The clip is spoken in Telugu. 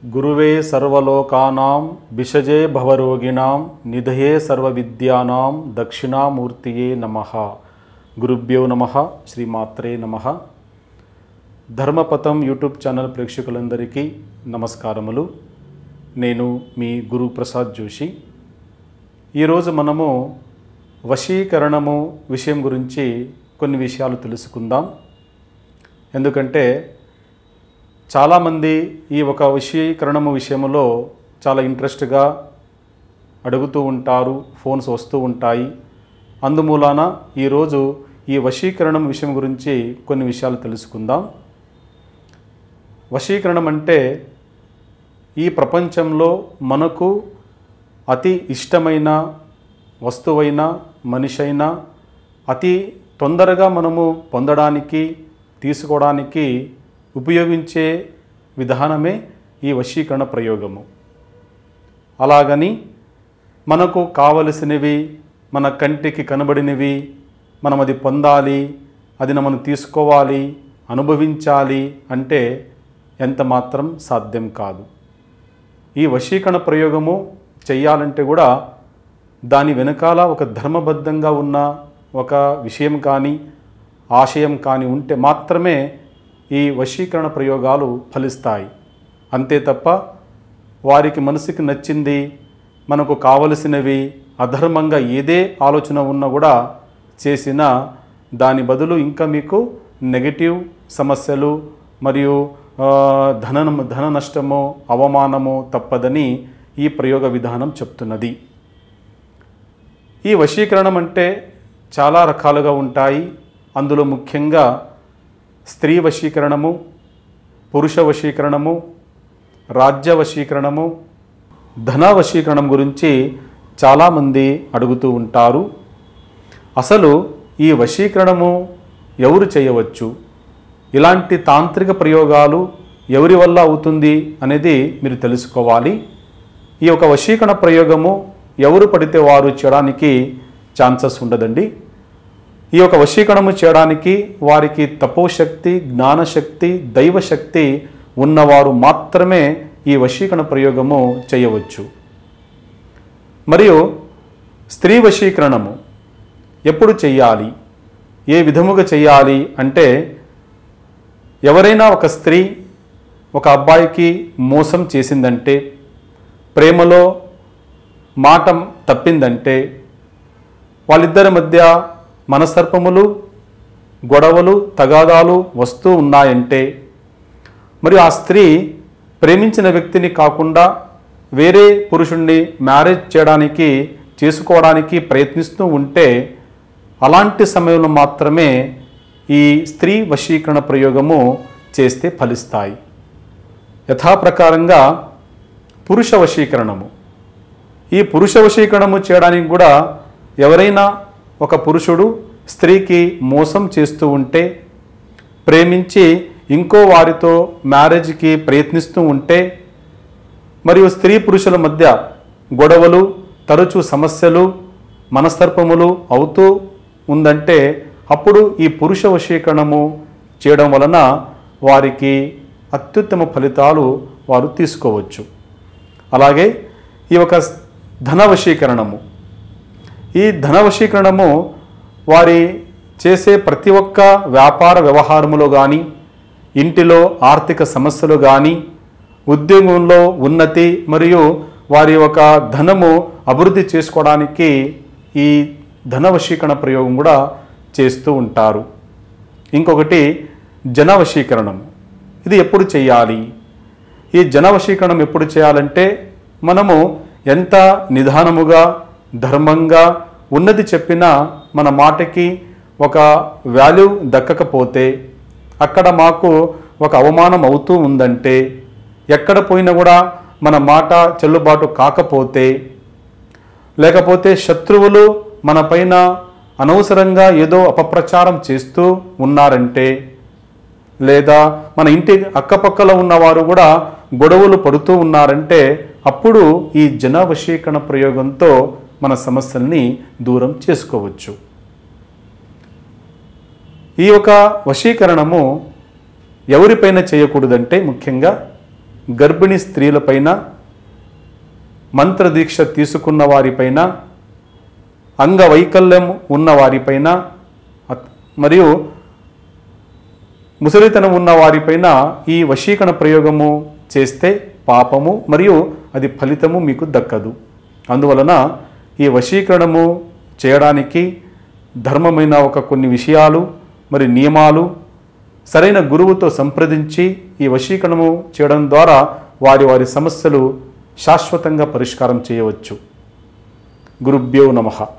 గురువే సర్వలోకానాం విషజే భవరోగిణాం నిధయే సర్వవిద్యానాం దక్షిణామూర్తియే నమః. గురుభ్యో నమః. శ్రీమాత్రే నమః. ధర్మపథం యూట్యూబ్ ఛానల్ ప్రేక్షకులందరికీ నమస్కారములు. నేను మీ గురుప్రసాద్ జోషి. ఈరోజు మనము వశీకరణము విషయం గురించి కొన్ని విషయాలు తెలుసుకుందాం. ఎందుకంటే చాలామంది ఈ ఒక వశీకరణము విషయంలో చాలా ఇంట్రెస్ట్గా అడుగుతూ ఉంటారు, ఫోన్స్ వస్తూ ఉంటాయి. అందుమూలాన ఈరోజు ఈ వశీకరణం విషయం గురించి కొన్ని విషయాలు తెలుసుకుందాం. వశీకరణం అంటే ఈ ప్రపంచంలో మనకు అతి ఇష్టమైన వస్తువైన మనిషైనా అతి తొందరగా మనము పొందడానికి తీసుకోవడానికి ఉపయోగించే విధానమే ఈ వశీకరణ ప్రయోగము. అలాగని మనకు కావలసినవి, మన కంటికి కనబడినవి మనం అది పొందాలి, అది మనం తీసుకోవాలి, అనుభవించాలి అంటే ఎంత మాత్రం సాధ్యం కాదు. ఈ వశీకరణ ప్రయోగము చెయ్యాలంటే కూడా దాని వెనకాల ఒక ధర్మబద్ధంగా ఉన్న ఒక విషయం కానీ ఆశయం కానీ ఉంటే మాత్రమే ఈ వశీకరణ ప్రయోగాలు ఫలిస్తాయి. అంతే తప్ప వారికి మనసుకి నచ్చింది, మనకు కావలసినవి అధర్మంగా ఏదే ఆలోచన ఉన్నా కూడా చేసిన దాని బదులు ఇంకా మీకు నెగటివ్ సమస్యలు మరియు ధన నష్టము, అవమానము తప్పదని ఈ ప్రయోగ విధానం చెప్తున్నది. ఈ వశీకరణం అంటే చాలా రకాలుగా ఉంటాయి. అందులో ముఖ్యంగా స్త్రీ వశీకరణము, పురుష వశీకరణము, రాజ్య వశీకరణము, ధన వశీకరణం గురించి చాలామంది అడుగుతూ ఉంటారు. అసలు ఈ వశీకరణము ఎవరు చేయవచ్చు, ఇలాంటి తాంత్రిక ప్రయోగాలు ఎవరి వల్ల అవుతుంది అనేది మీరు తెలుసుకోవాలి. ఈ యొక్క వశీకరణ ప్రయోగము ఎవరు పడితే వారు చేయడానికి ఛాన్సెస్ ఉండదండి. ఈ యొక్క వశీకరణము చేయడానికి వారికి తపోశక్తి, జ్ఞానశక్తి, దైవశక్తి ఉన్నవారు మాత్రమే ఈ వశీకరణ ప్రయోగము చేయవచ్చు. మరియు స్త్రీ వశీకరణము ఎప్పుడు చెయ్యాలి, ఏ విధముగా చెయ్యాలి అంటే, ఎవరైనా ఒక స్త్రీ ఒక అబ్బాయికి మోసం చేసిందంటే, ప్రేమలో మాట తప్పిందంటే, వాళ్ళిద్దరి మధ్య మనస్తర్పములు, గొడవలు, తగాదాలు వస్తూ ఉన్నాయంటే, మరియు ఆ స్త్రీ ప్రేమించిన వ్యక్తిని కాకుండా వేరే పురుషుణ్ణి మ్యారేజ్ చేసుకోవడానికి ప్రయత్నిస్తూ ఉంటే, అలాంటి సమయంలో మాత్రమే ఈ స్త్రీ వశీకరణ ప్రయోగము చేస్తే ఫలిస్తాయి. యథాప్రకారంగా పురుష వశీకరణము, ఈ పురుష వశీకరణము చేయడానికి కూడా ఎవరైనా ఒక పురుషుడు స్త్రీకి మోసం చేస్తూ ఉంటే, ప్రేమించి ఇంకో వారితో మ్యారేజ్కి ప్రయత్నిస్తూ ఉంటే, మరియు స్త్రీ పురుషుల మధ్య గొడవలు, తరచూ సమస్యలు, మనస్తర్పములు అవుతూ ఉందంటే, అప్పుడు ఈ పురుష వశీకరణము చేయడం వలన వారికి అత్యుత్తమ ఫలితాలు వారు తీసుకోవచ్చు. అలాగే ఈ యొక్క ధన వశీకరణము, ఈ ధన వశీకరణము వారి చేసే ప్రతి ఒక్క వ్యాపార వ్యవహారములో కానీ, ఇంటిలో ఆర్థిక సమస్యలు కానీ, ఉద్యోగంలో ఉన్నతి మరియు వారి యొక్క ధనము అభివృద్ధి చేసుకోవడానికి ఈ ధన వశీకరణ ప్రయోగం కూడా చేస్తూ ఉంటారు. ఇంకొకటి జన వశీకరణం. ఇది ఎప్పుడు చేయాలి? ఈ జన వశీకరణం ఎప్పుడు చేయాలంటే, మనము ఎంత నిదానముగా ధర్మంగా ఉన్నది చెప్పినా మన మాటకి ఒక వాల్యూ దక్కకపోతే, అక్కడ మాకు ఒక అవమానం అవుతూ ఉందంటే, ఎక్కడ పోయినా కూడా మన మాట చెల్లుబాటు కాకపోతే, లేకపోతే శత్రువులు మన పైన అనవసరంగా ఏదో అపప్రచారం చేస్తూ ఉన్నారంటే, లేదా మన ఇంటి అక్కపక్కల ఉన్నవారు కూడా గొడవలు పడుతూ ఉన్నారంటే, అప్పుడు ఈ జన వశీకరణ ప్రయోగంతో మన సమస్యల్ని దూరం చేసుకోవచ్చు. ఈ యొక్క వశీకరణము ఎవరిపైన చేయకూడదంటే, ముఖ్యంగా గర్భిణీ స్త్రీలపైన, మంత్రదీక్ష తీసుకున్న వారిపైన, అంగవైకల్యం ఉన్న వారిపైన మరియు ముసలితనం ఉన్న వారిపైన ఈ వశీకరణ ప్రయోగము చేస్తే పాపము మరియు అది ఫలితము మీకు దక్కదు. అందువలన ఈ వశీకరణము చేయడానికి ధర్మమైన కొన్ని విషయాలు మరి నియమాలు సరైన గురువుతో సంప్రదించి ఈ వశీకరణము చేయడం ద్వారా వారి సమస్యలు శాశ్వతంగా పరిష్కారం చేయవచ్చు. గురుభ్యో నమః.